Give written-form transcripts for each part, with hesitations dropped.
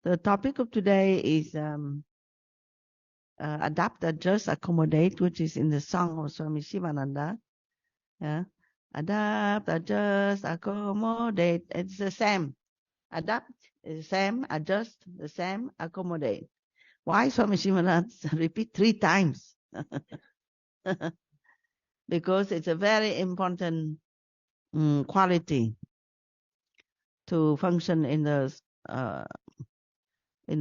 The topic of today is adapt, adjust, accommodate, which is in the song of Swami Sivananda. Yeah? Adapt, adjust, accommodate. It's the same. Adapt is the same, adjust the same, accommodate. Why Swami Sivananda repeat 3 times? Because it's a very important quality to function in the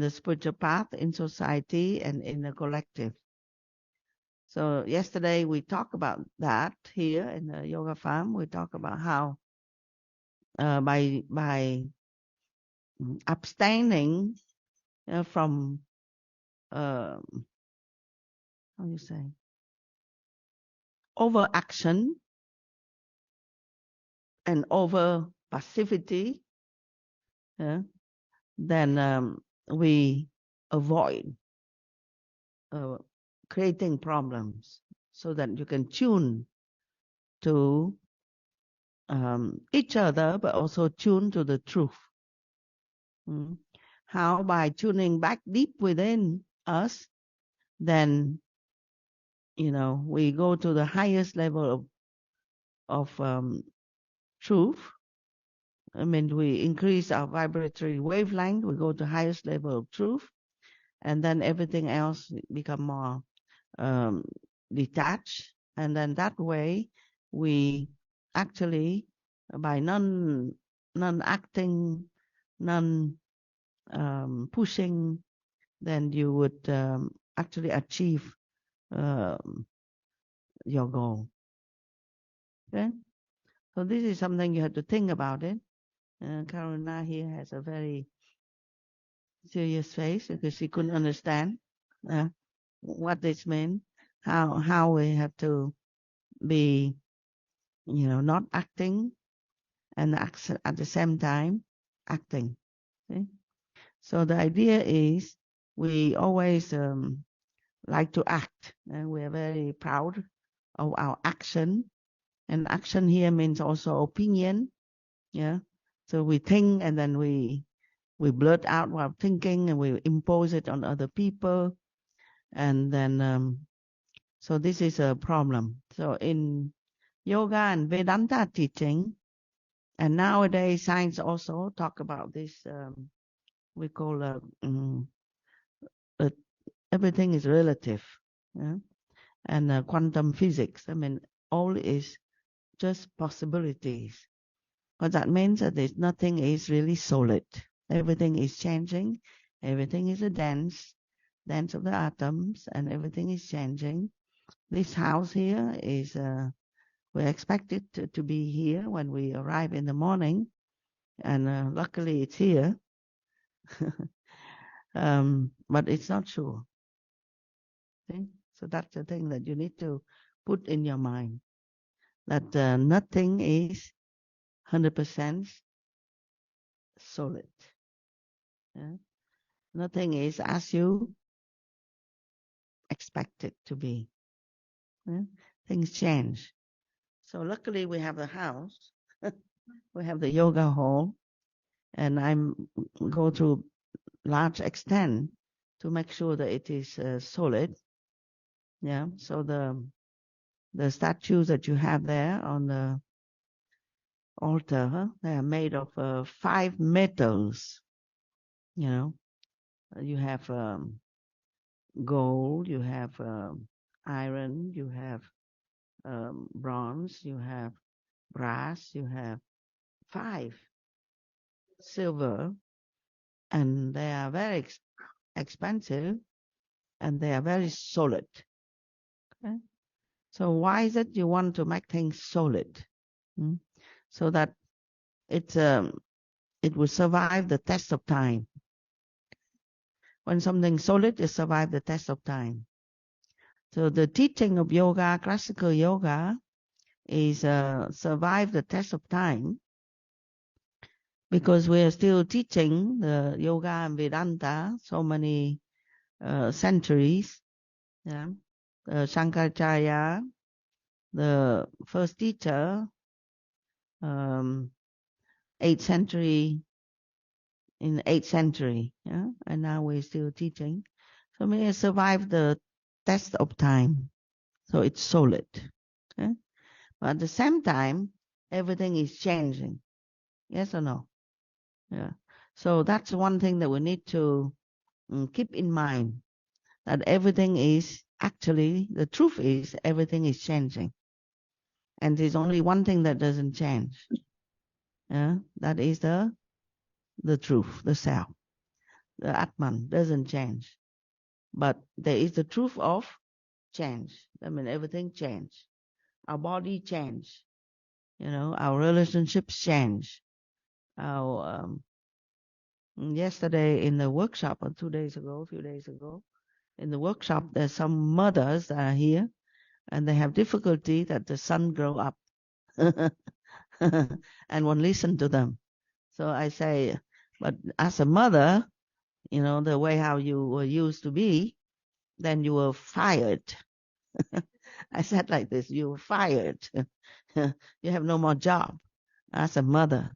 spiritual path, in society, and in the collective. So yesterday we talked about that here in the yoga farm. We talked about how by abstaining from how you say overaction and over passivity, then we avoid creating problems, so that you can tune to each other, but also tune to the truth. How? By tuning back deep within us, then we go to the highest level of truth. I mean, we increase our vibratory wavelength, we go to highest level of truth, and then everything else become more detached. And then that way we actually, by non-acting, non-pushing, then you would actually achieve your goal. Okay? So this is something you have to think about it. Karuna here has a very serious face because she couldn't understand what this means, how we have to be, not acting and at the same time acting. Okay? So the idea is we always like to act, and we are very proud of our action. And action here means also opinion. Yeah. So we think, and then we blurt out while thinking, and we impose it on other people. And then, so this is a problem. So in yoga and Vedanta teaching, and nowadays science also talk about this, we call everything is relative. Yeah? And quantum physics, I mean, all is just possibilities. What that means that there's nothing is really solid. Everything is changing. Everything is a dance of the atoms, and everything is changing. This house here is, we're expected to be here when we arrive in the morning, and luckily it's here. But it's not sure. Okay? So that's the thing that you need to put in your mind, that nothing is 100% solid. Yeah? Nothing is as you expect it to be. Yeah? Things change. So luckily we have the house, we have the yoga hall, and I'm go to large extent to make sure that it is solid. Yeah. So the statues that you have there on the altar, they are made of 5 metals. You have gold, you have iron, you have bronze, you have brass, you have 5 silver, and they are very expensive, and they are very solid. Okay? So why is it you want to make things solid? So that it will survive the test of time. When something solid, it survives the test of time. So the teaching of yoga, classical yoga, is survive the test of time, because we are still teaching the yoga and Vedanta so many centuries. Yeah, Shankaracharya, the first teacher, 8th century in the 8th century, yeah, and now we're still teaching. So it survived the test of time. So it's solid. Okay? But at the same time, everything is changing. Yes or no? Yeah. So that's one thing that we need to keep in mind, that everything is actually, the truth is everything is changing. And there's only one thing that doesn't change. Yeah? That is the truth, the self. The Atman doesn't change. But there is the truth of change. I mean, everything change. Our body change. You know, our relationships change. Our yesterday in the workshop, or 2 days ago, a few days ago, in the workshop, there's some mothers that are here, and they have difficulty that the son grow up, and one listen to them. So I say, but as a mother, you know, the way how you were used to be, then you were fired. I said like this, you were fired. You have no more job as a mother.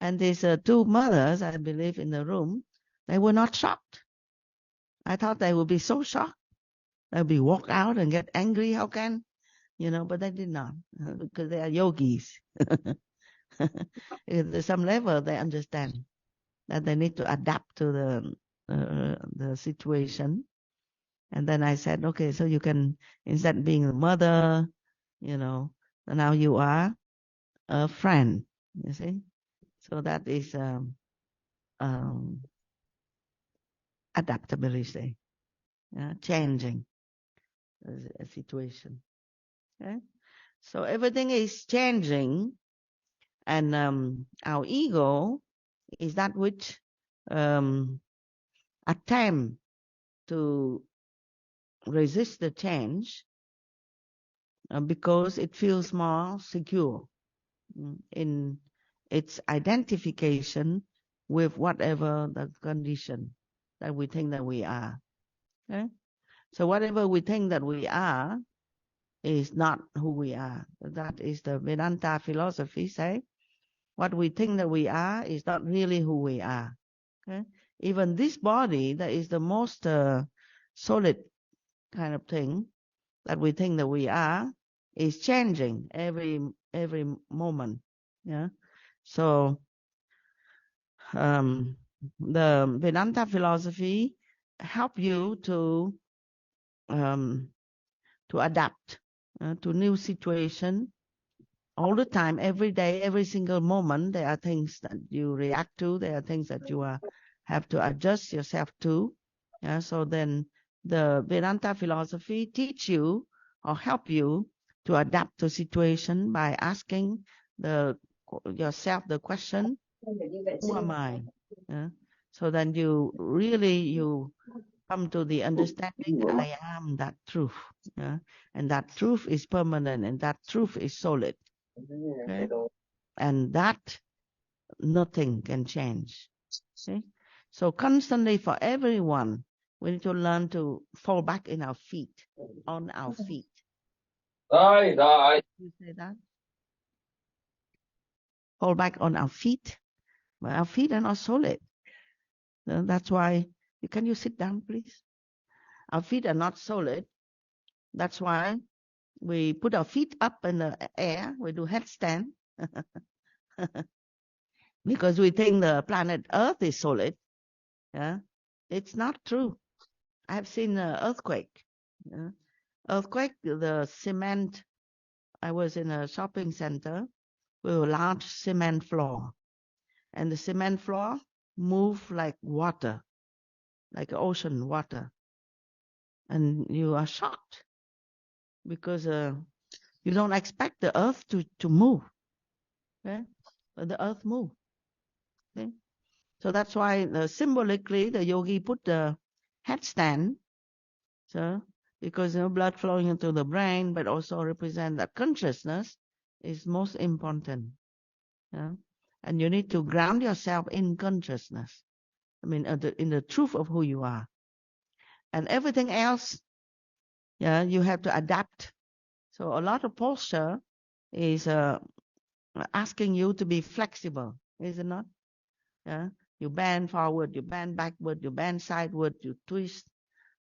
And these 2 mothers, I believe, in the room, they were not shocked. I thought they would be so shocked. They'll be walk out and get angry. How can, you know, but they did not, because they are yogis. At some level, they understand that they need to adapt to the situation. And then I said, okay, so you can, instead of being a mother, you know, now you are a friend, you see. So that is adaptability, changing a situation. Okay? So everything is changing, and our ego is that which attempt to resist the change because it feels more secure in its identification with whatever the condition that we think that we are. Okay? So whatever we think that we are is not who we are. That is the Vedanta philosophy say. What we think that we are is not really who we are. Okay? Even this body, that is the most solid kind of thing that we think that we are, is changing every moment. Yeah. So the Vedanta philosophy help you to adapt to new situation all the time, every day, every single moment. There are things that you react to. There are things that you have to adjust yourself to. Yeah. So then the Vedanta philosophy teach you or help you to adapt to situation by asking yourself the question, who am I? Yeah. So then you come to the understanding, I am that truth. Yeah? And that truth is permanent, and that truth is solid. Okay? And that nothing can change. Okay? So constantly for everyone, we need to learn to fall back in our feet, on our feet. You say that? Fall back on our feet. But our feet are not solid. That's why, can you sit down, please? Our feet are not solid. That's why we put our feet up in the air. We do headstand. Because we think the planet Earth is solid. Yeah, it's not true. I've seen an earthquake. Yeah? Earthquake, the cement. I was in a shopping center with a large cement floor, and the cement floor moved like water, like ocean water, and you are shocked because you don't expect the earth to move. Okay? But the earth moved. Okay? So that's why symbolically the yogi put the headstand, so because blood flowing into the brain, but also represent that consciousness is most important. Yeah? And you need to ground yourself in consciousness. I mean, in the truth of who you are. And everything else, yeah, you have to adapt. So a lot of posture is asking you to be flexible, is it not? Yeah. You bend forward, you bend backward, you bend sideward, you twist,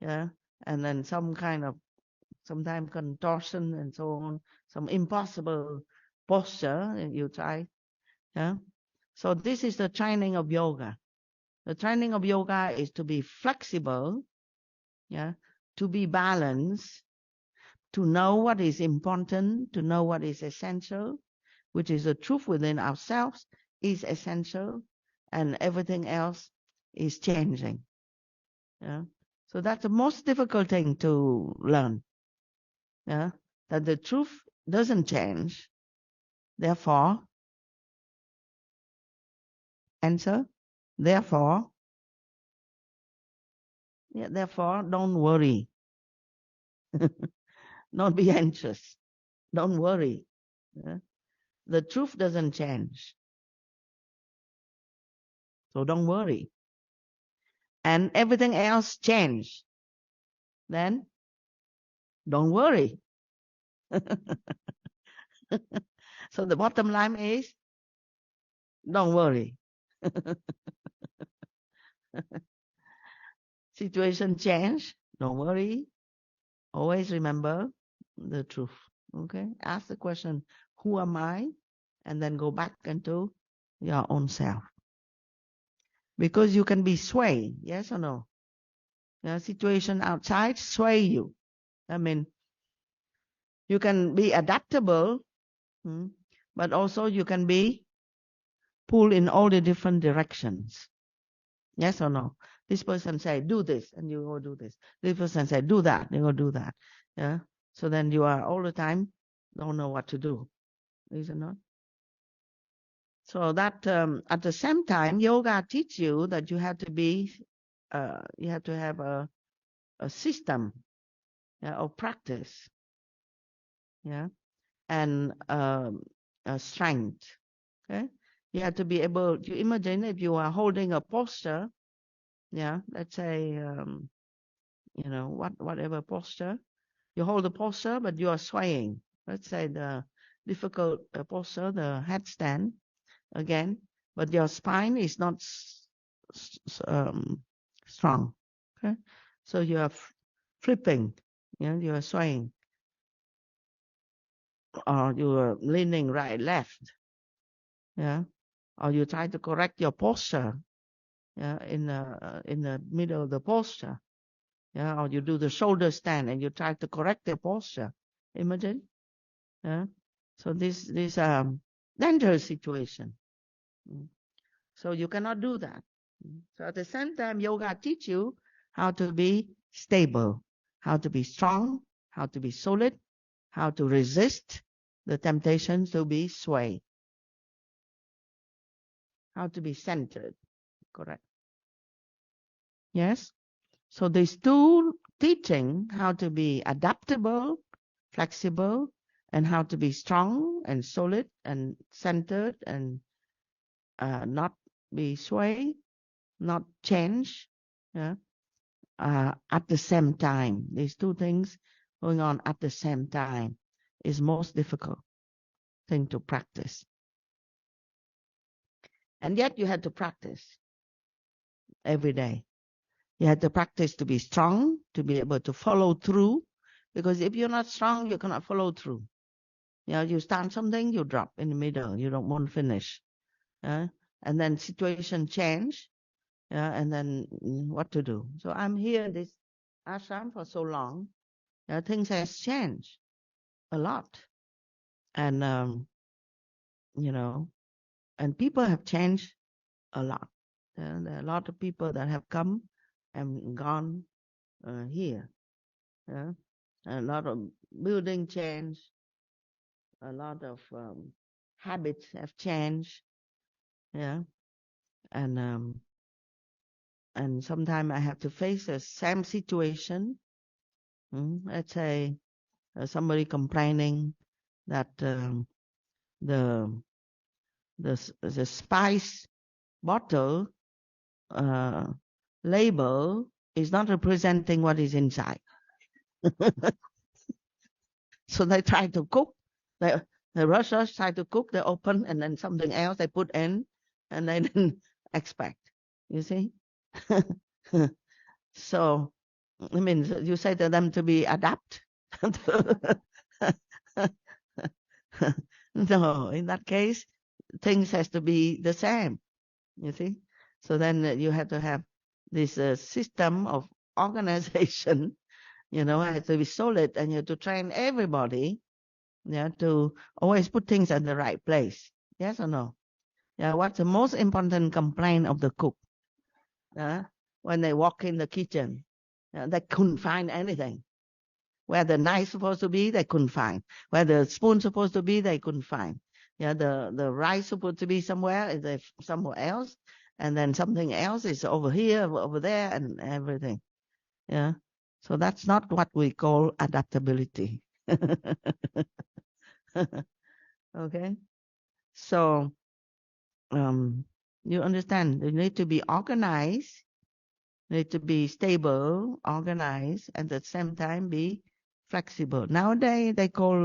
yeah, and then some kind of sometimes contortion and so on, some impossible posture and you try, yeah. So this is the training of yoga. The training of yoga is to be flexible, yeah, to be balanced, to know what is important, to know what is essential, which is the truth within ourselves is essential, and everything else is changing. Yeah. So that's the most difficult thing to learn. Yeah. That the truth doesn't change. Therefore, answer. Therefore, yeah, therefore, don't worry. Don't be anxious. Don't worry. Yeah. The truth doesn't change. So don't worry. And everything else change. Then don't worry. So the bottom line is don't worry. Situation change. Don't worry. Always remember the truth. Okay? Ask the question, who am I? And then go back into your own self. Because you can be swayed, yes or no? The situation outside sway you. I mean, you can be adaptable, but also you can be pulled in all the different directions. Yes or no? This person say, do this, and you go do this. This person say, do that, you go do that. Yeah. So then you are all the time don't know what to do. Is it not? So that at the same time, yoga teach you that you have to be, you have to have a system, yeah, of practice, yeah, and a strength. Okay, you have to be able to imagine if you are holding a posture, yeah, let's say, you know, whatever posture, you hold the posture, but you are swaying. Let's say the difficult posture, the headstand, again, but your spine is not strong. Okay, so you are flipping, yeah, you are swaying, or you are leaning right, left, yeah, or you try to correct your posture, yeah, in the middle of the posture, yeah, or you do the shoulder stand and you try to correct the posture. Imagine, yeah. So this dangerous situation. So you cannot do that. So at the same time, yoga teach you how to be stable, how to be strong, how to be solid, how to resist the temptation to be swayed, how to be centered. Correct. Yes. So these two teaching how to be adaptable, flexible, and how to be strong and solid and centered and not be swayed, not change. Yeah. At the same time. These two things going on at the same time is most difficult thing to practice. And yet you have to practice every day. You have to practice to be strong, to be able to follow through. Because if you're not strong, you cannot follow through. You know, you start something, you drop in the middle. You don't want to finish. And then situation change. And then what to do. So I'm here in this ashram for so long. Things has changed a lot. And, you know, and people have changed a lot. There are a lot of people that have come and gone here. A lot of building change. A lot of habits have changed. Yeah. And sometimes I have to face the same situation. Let's say somebody complaining that the spice bottle label is not representing what is inside. So they try to cook. The Russians try to cook. They open and then something else they put in, and they didn't expect. You see? So, I mean, you say to them to be adapt. No, in that case, things has to be the same. You see? So then you have to have this system of organization, has to be solid, and you have to train everybody, to always put things at the right place. Yes or no? Yeah, what's the most important complaint of the cook? When they walk in the kitchen, they couldn't find anything. Where the knife supposed to be, they couldn't find. Where the spoon supposed to be, they couldn't find. Yeah, the rice supposed to be somewhere, is somewhere else, and then something else is over here, over there, and everything. Yeah, so that's not what we call adaptability. Okay, so you understand, you need to be organized, need to be stable, organized, and at the same time be flexible. Nowadays they call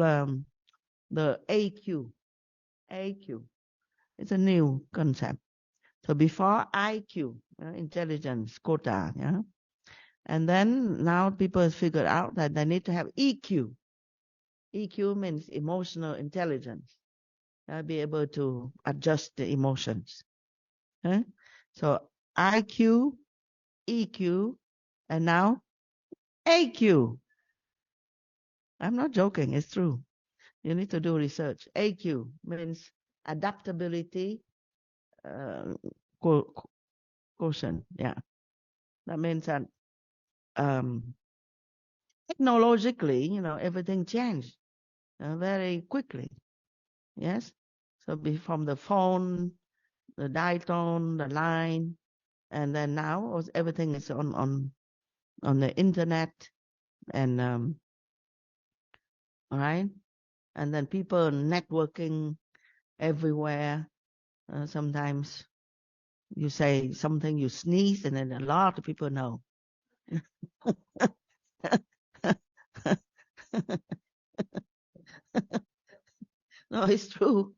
the AQ. AQ. It's a new concept. So before IQ, intelligence quota, yeah. And then now people figure out that they need to have EQ. EQ means emotional intelligence. Be able to adjust the emotions. Okay? So IQ, EQ, and now AQ. I'm not joking, it's true. You need to do research. AQ means adaptability quotient. Yeah. That means that technologically, everything changed very quickly. Yes. So from the phone, the dial-tone, the line, and then now everything is on the internet, and all right, and then people networking everywhere. Sometimes you say something, you sneeze, and then a lot of people know. No, it's true.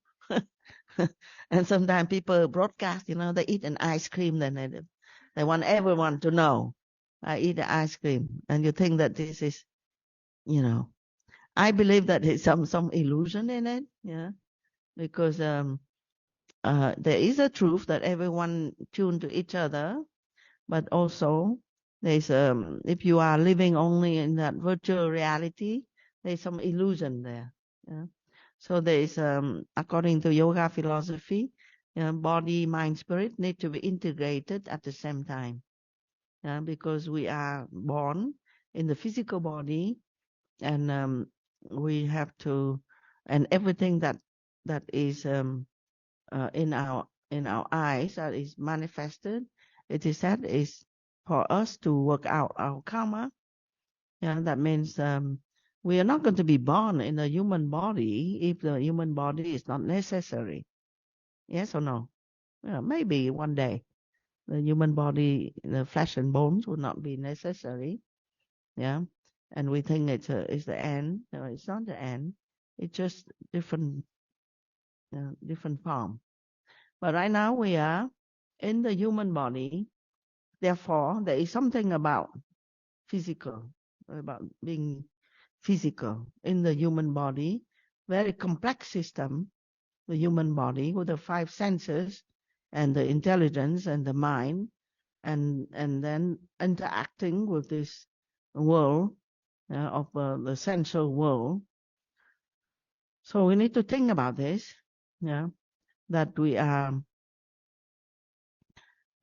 And sometimes people broadcast, they eat an ice cream, then they want everyone to know. I eat the ice cream, and you think that this is, I believe that it's some illusion in it, yeah, because there is a truth that everyone tuned to each other, but also there's if you are living only in that virtual reality, there's some illusion there. Yeah? So there is, according to yoga philosophy, body, mind, spirit need to be integrated at the same time. Because we are born in the physical body, and we have to, and everything that is in our eyes that is manifested, it is said is for us to work out our karma. Yeah, that means we are not going to be born in a human body if the human body is not necessary. Yes or no? Yeah, maybe one day the human body, the flesh and bones, will not be necessary. Yeah, and we think it's the end. No, it's not the end. It's just different form. But right now we are in the human body. Therefore, there is something about physical, about being physical in the human body, very complex system, the human body with the 5 senses and the intelligence and the mind, and then interacting with this world of the sensual world. So we need to think about this, that we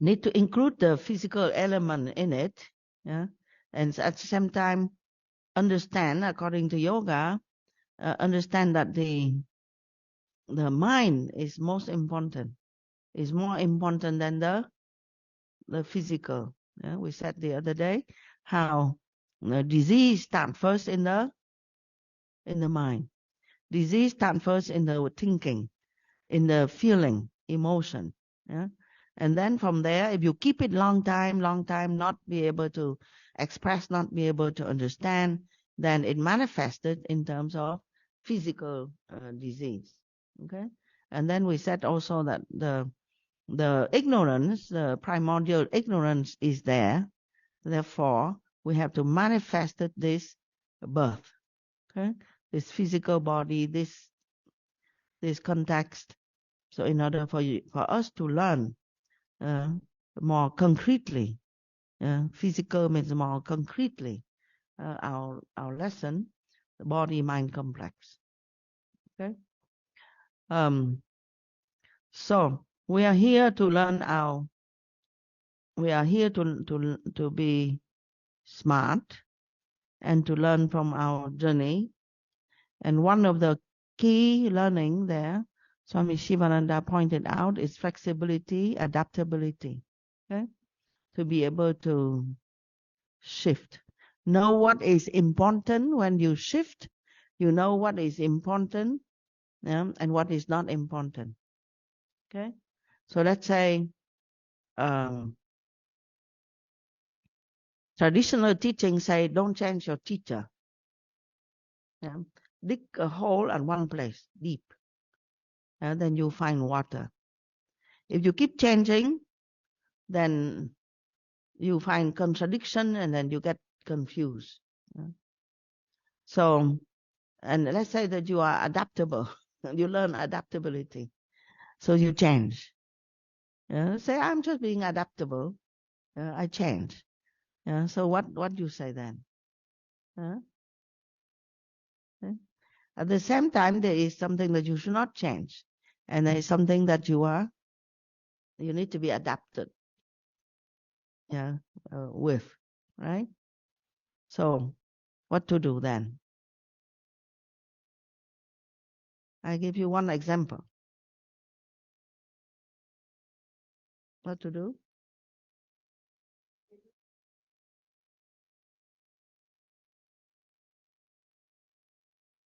need to include the physical element in it, and at the same time understand, according to yoga, understand that the mind is most important, is more important than the physical. We said the other day how disease starts first in the mind. Disease starts first in the thinking, in the feeling, emotion. And then from there, if you keep it long time, not be able to express, not be able to understand, then it manifested in terms of physical disease. Okay. And then we said also that the ignorance, the primordial ignorance is there. Therefore, we have to manifest this birth, okay? This physical body, this context. So in order for us to learn more concretely, physical means more concretely, our lesson, the body-mind complex. Okay. So we are here to learn we are here to be smart and to learn from our journey. And one of the key learning there, Swami Sivananda pointed out, is flexibility, adaptability. Okay? To be able to shift. Know what is important when you shift. You know what is important, and what is not important. Okay? So let's say traditional teaching say don't change your teacher. Yeah? Dig a hole at one place, deep. And then you find water. If you keep changing, then you find contradiction and then you get confused. Yeah? So, and let's say that you are adaptable. You learn adaptability. So you change. Say, I'm just being adaptable. I change. So what do you say then? At the same time, there is something that you should not change. And there is something that you need to be adapted with, right? So what to do then? I give you one example. What to do?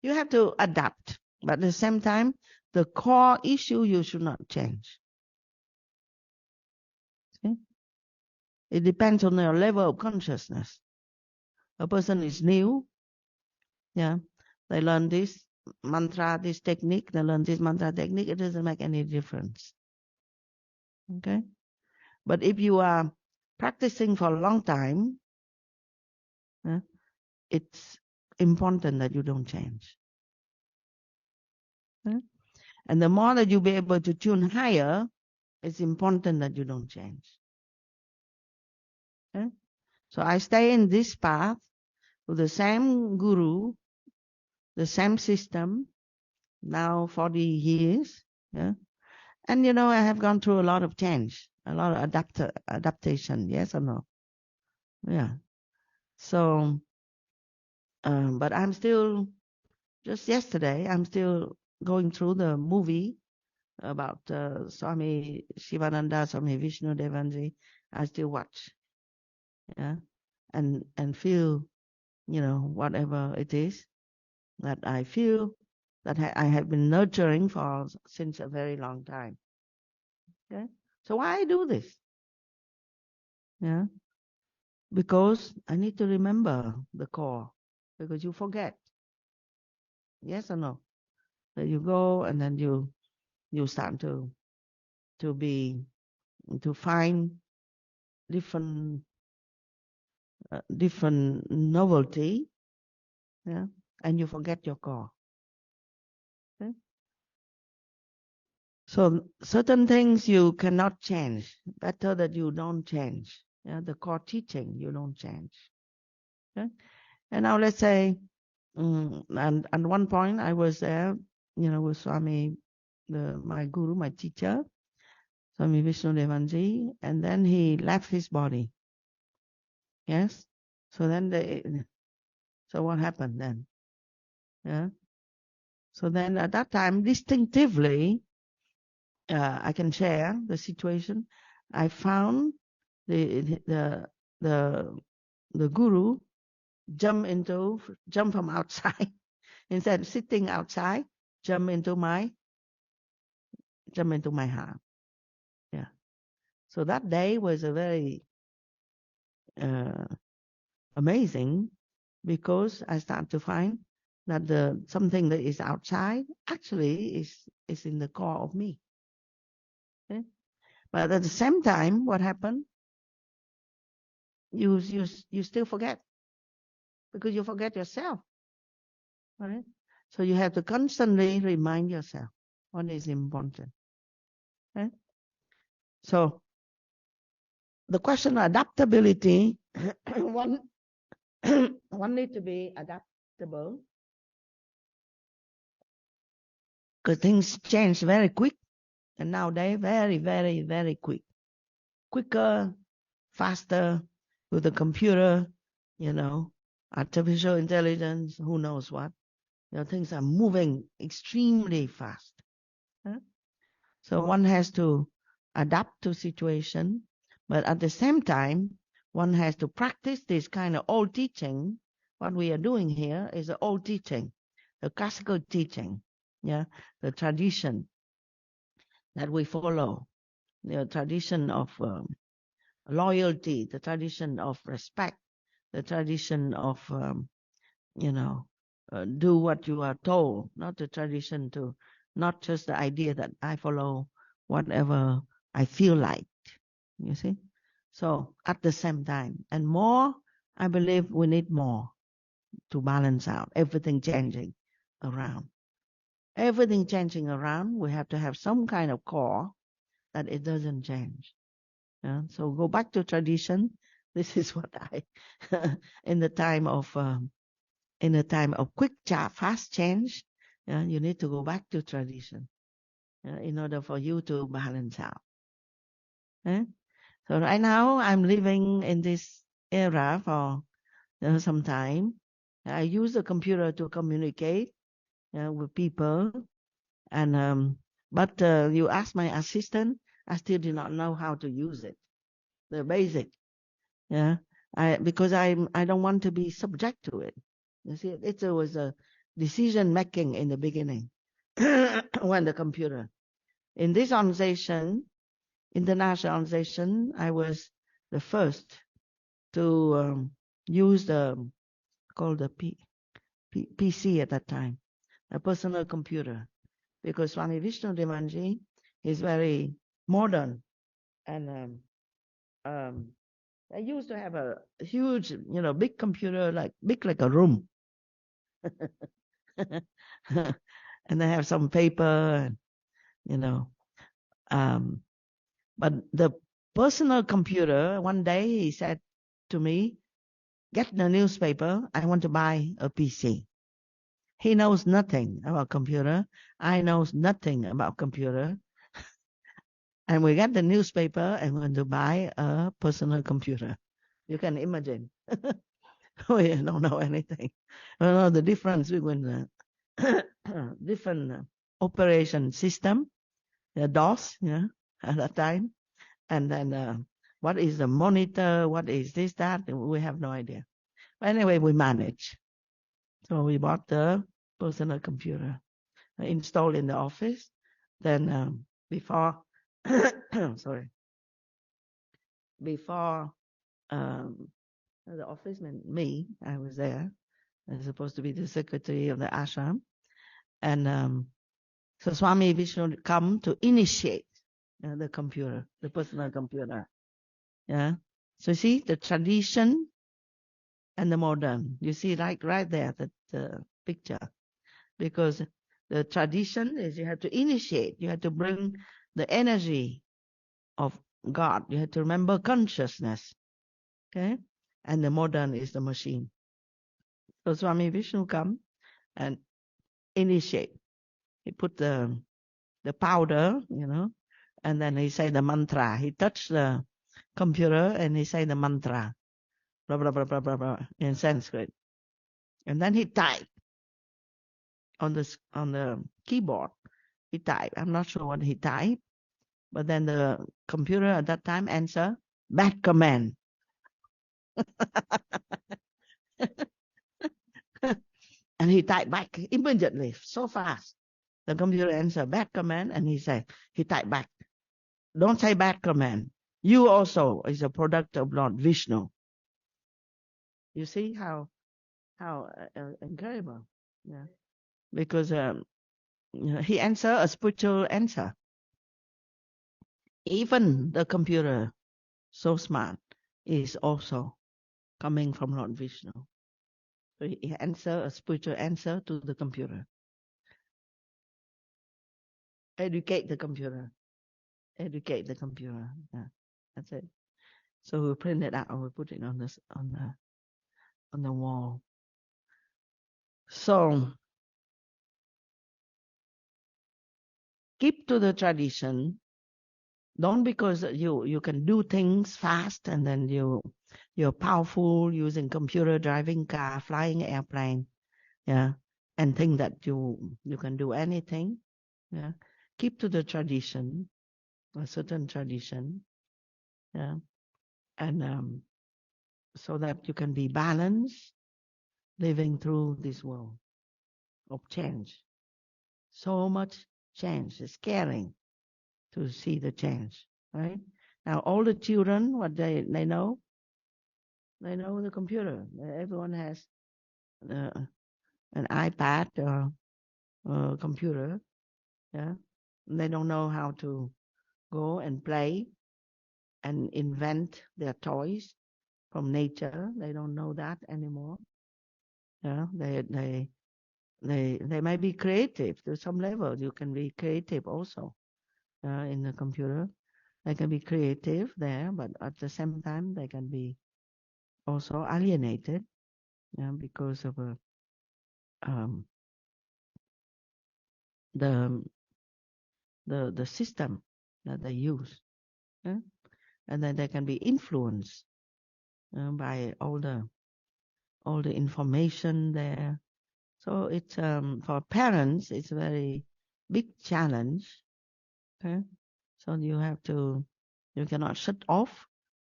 You have to adapt, but at the same time, the core issue you should not change. Okay? It depends on your level of consciousness. A person is new, they learn this mantra, this technique, they learn this mantra technique, it doesn't make any difference. Okay? But if you are practicing for a long time, it's important that you don't change. And the more that you be able to tune higher, it's important that you don't change. Okay? So I stay in this path with the same guru, the same system, now 40 years. Yeah? And I have gone through a lot of change, a lot of adaptation, yes or no? Yeah. So, but I'm still, just yesterday, I'm still going through the movie about Swami Sivananda, Swami Vishnu Devanji. I still watch, and feel, whatever it is that I feel that I have been nurturing since a very long time. Okay, so why I do this? Yeah, because I need to remember the core, because you forget. Yes or no? That you go and then you start to find different novelty, and you forget your core. Okay? So certain things you cannot change. Better that you don't change. The core teaching you don't change. Okay? And now let's say, and at one point I was there, with Swami, my guru, my teacher, Swami Vishnu Devanji, and then he left his body. Yes. So then so what happened then? Yeah. So then at that time, distinctively, I can share the situation. I found the guru jump from outside instead of sitting outside, jump into my heart. Yeah. So that day was a very amazing, because I start to find that something that is outside actually is in the core of me. Okay? But at the same time, what happened? You still forget, because you forget yourself, right? So you have to constantly remind yourself what is important, right? So the question of adaptability, one one need to be adaptable, because things change very quick, and nowadays very, very, very quick, quicker, faster, with the computer, artificial intelligence, who knows what. Things are moving extremely fast. Huh? So one has to adapt to situation, but at the same time, one has to practice this kind of old teaching. What we are doing here is the old teaching, the classical teaching, the tradition that we follow, the tradition of loyalty, the tradition of respect, the tradition of do what you are told, not the tradition to, not just the idea that I follow whatever I feel like, you see. So at the same time, and more, I believe we need more to balance out everything changing around. Everything changing around, we have to have some kind of core that it doesn't change. So go back to tradition. This is what I, in the time of quick, fast change, you need to go back to tradition in order for you to balance out. So right now, I'm living in this era for some time. I use the computer to communicate with people, and but you ask my assistant, I still do not know how to use it. The basic, because I don't want to be subject to it. You see, it was a decision making in the beginning when the computer. In this organization, international organization, I was the first to use called the PC at that time, a personal computer, because Swami Vishnu Devanji is very modern, and I used to have a huge, big computer, big like a room. And I have some paper, but the personal computer, one day he said to me, get the newspaper, I want to buy a PC. He knows nothing about computer. I knows nothing about computer. And we got the newspaper and went to buy a personal computer. You can imagine. We don't know anything. We don't know the difference between different operation system, the DOS, at that time, and then what is the monitor, what is this, that, we have no idea. But anyway, we managed. So we bought the personal computer, installed in the office. Then before, sorry, before the office meant me, I was there. I was supposed to be the secretary of the ashram. And so Swami Vishnu come to initiate the computer, the personal computer. Yeah. So see the tradition and the modern. You see right there, that picture. Because the tradition is you have to initiate, you have to bring the energy of God. You have to remember consciousness. Okay? And the modern is the machine. So Swami Vishnu come and initiate. He put the powder, and then he say the mantra. He touched the computer and he say the mantra, blah, blah, blah, blah, blah, blah, in Sanskrit. And then he type on the keyboard. He type. I'm not sure what he typed, but then the computer at that time answer, bad command. And he typed back immediately, so fast. The computer answer, bad command, and he typed back, don't say bad command. You also is a product of Lord Vishnu. You see how incredible, yeah. Because he answer a spiritual answer. Even the computer, so smart, is also coming from Lord Vishnu. So he answer a spiritual answer to the computer. Educate the computer. Educate the computer. Yeah, that's it. So we print it out and we put it on this on the wall. So keep to the tradition. Don't because you can do things fast and then you're powerful using computer, driving car, flying airplane, yeah, and think that you can do anything. Yeah, keep to the tradition, a certain tradition, yeah, and so that you can be balanced living through this world of change. So much change. It's scaring to see the change, right? Now, all the children, what they know the computer. Everyone has uh, an iPad or a computer, yeah. And they don't know how to go and play and invent their toys from nature. They don't know that anymore. Yeah, they might be creative to some level. You can be creative also in the computer. They can be creative there, but at the same time they can be also alienated, because of um, the the system that they use, and then they can be influenced by all the information there. So it's for parents, it's a very big challenge. Okay, so you cannot shut off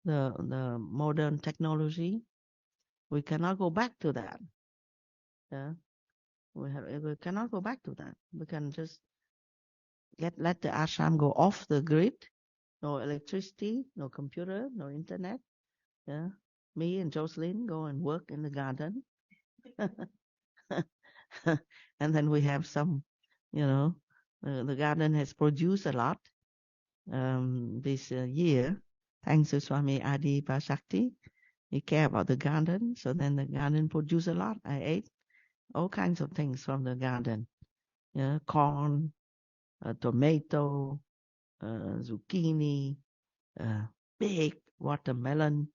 the modern technology. We cannot go back to that. Yeah, we cannot go back to that. We can just let the ashram go off the grid. No electricity, no computer, no internet. Yeah, me and Jocelyn go and work in the garden. And then we have some, the garden has produced a lot this year, thanks to Swami Adi Pasakti. He care about the garden, so then the garden produced a lot. I ate all kinds of things from the garden. Yeah, corn, tomato, zucchini, big watermelon,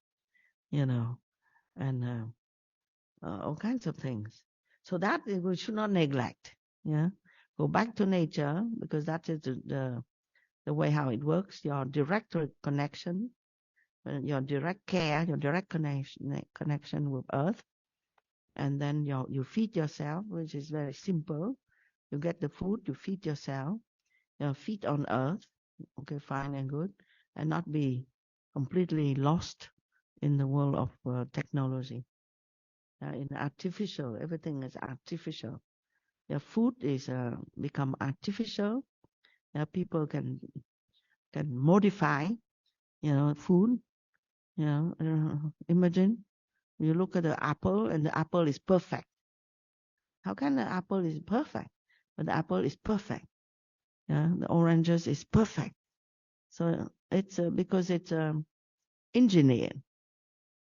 and all kinds of things. So that we should not neglect. Yeah, go back to nature because that is the way how it works. Your direct connection, your direct care, your direct connection with Earth, and then you feed yourself, which is very simple. You get the food, you feed yourself. Feed on Earth. Okay, fine and good, and not be completely lost in the world of technology. In artificial, everything is artificial. Food is become artificial. People can modify, food. Imagine you look at the apple and the apple is perfect. How can the apple is perfect? But the apple is perfect. The oranges is perfect. So it's because it's engineered.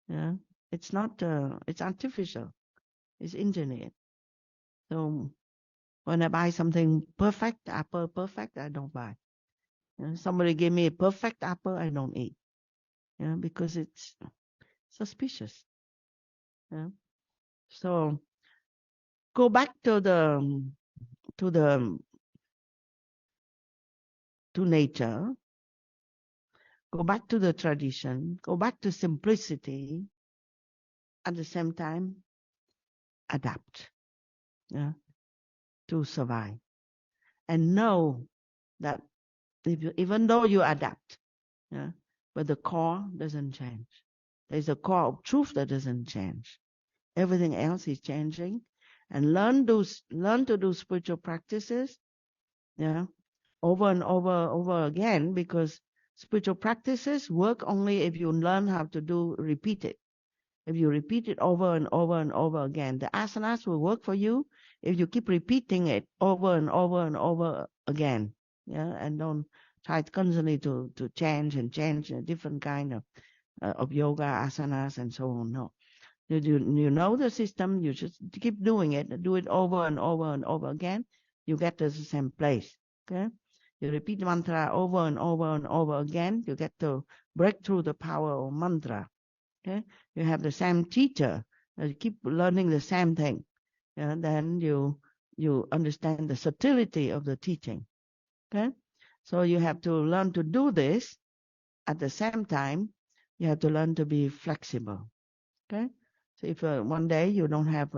Yeah, it's not. It's artificial. It's engineered. So when I buy something perfect, apple perfect, I don't buy. Somebody give me a perfect apple, I don't eat. Because it's suspicious. Yeah. So go back to the to nature. Go back to the tradition. Go back to simplicity. At the same time, adapt. Yeah, to survive, and know that even though you adapt, yeah, but the core doesn't change. There's a core of truth that doesn't change. Everything else is changing, and learn to do spiritual practices, yeah, over and over again, because spiritual practices work only if you learn how to repeat it. If you repeat it over and over and over again, the asanas will work for you if you keep repeating it over and over and over again. Yeah, and don't try constantly to change a different kind of yoga, asanas, and so on. No. You know the system, you just keep doing it, do it over and over and over again, you get to the same place. Okay? You repeat the mantra over and over and over again, you get to break through the power of mantra. Okay? You have the same teacher, you keep learning the same thing. And then you understand the subtlety of the teaching. Okay? So you have to learn to do this. At the same time, you have to learn to be flexible. Okay? So if one day you don't have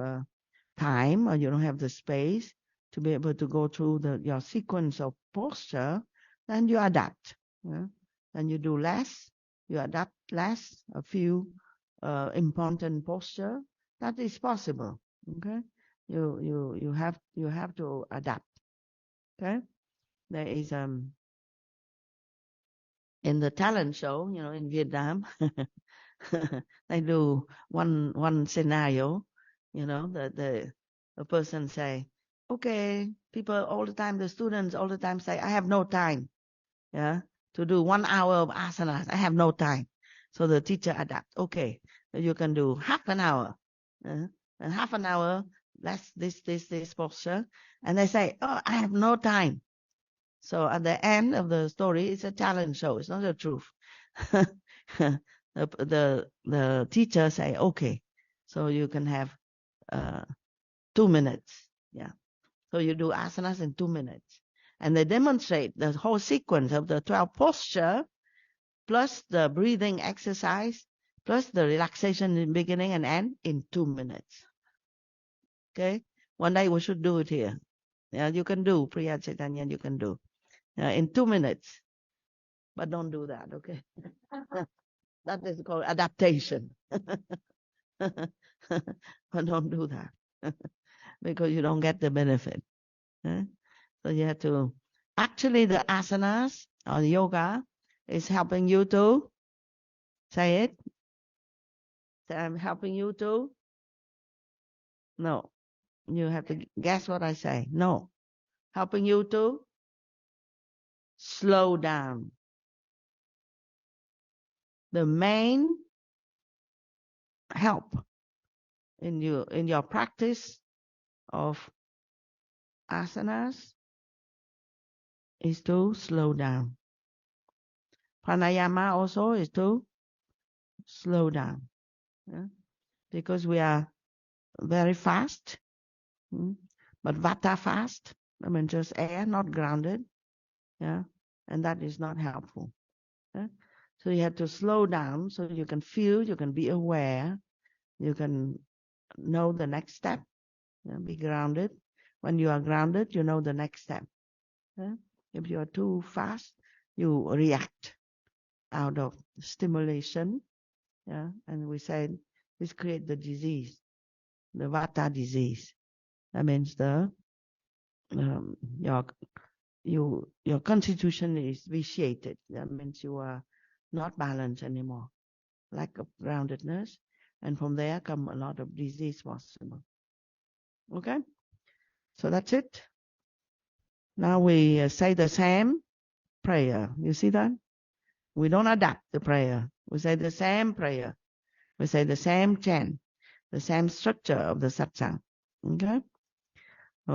time or you don't have the space to be able to go through your sequence of posture, then you adapt. Yeah? Then you do less, you adapt less, a few important posture. That is possible. Okay? You have to adapt. Okay? There is in the talent show, in Vietnam, they do one scenario, the person say, okay, people all the time, the students all the time say, I have no time, to do 1 hour of asanas. I have no time. So the teacher adapt. Okay, you can do half an hour, and half an hour, that's this posture, and they say, oh, I have no time. So at the end of the story, it's a talent show. It's not the truth. the teacher say, okay, so you can have 2 minutes. Yeah. So you do asanas in 2 minutes. And they demonstrate the whole sequence of the 12 posture, plus the breathing exercise, plus the relaxation in beginning and end in 2 minutes. Okay? One day we should do it here. Yeah, you can do, Priya Chaitanya, you can do. In 2 minutes. But don't do that, okay? That is called adaptation. But don't do that because you don't get the benefit. So you have to, actually the asanas or the yoga is helping you to, say it. Say, I'm helping you to, no. You have to guess what I say. No. Helping you to slow down. The main help in your practice of asanas is to slow down. Pranayama also is to slow down. Yeah? Because we are very fast, but vata fast, I mean just air, not grounded. Yeah, and that is not helpful. Yeah? So you have to slow down so you can feel, you can be aware, you can know the next step. Yeah? Be grounded. When you are grounded, you know the next step. Yeah? If you are too fast, you react out of stimulation. Yeah, and we said this creates the disease, the vata disease. That means your constitution is vitiated. That means you are not balanced anymore. Lack of groundedness, and from there come a lot of disease possible. Okay, so that's it. Now we say the same prayer. You see that? We don't adapt the prayer. We say the same prayer. We say the same chant, the same structure of the satsang. Okay? Oh.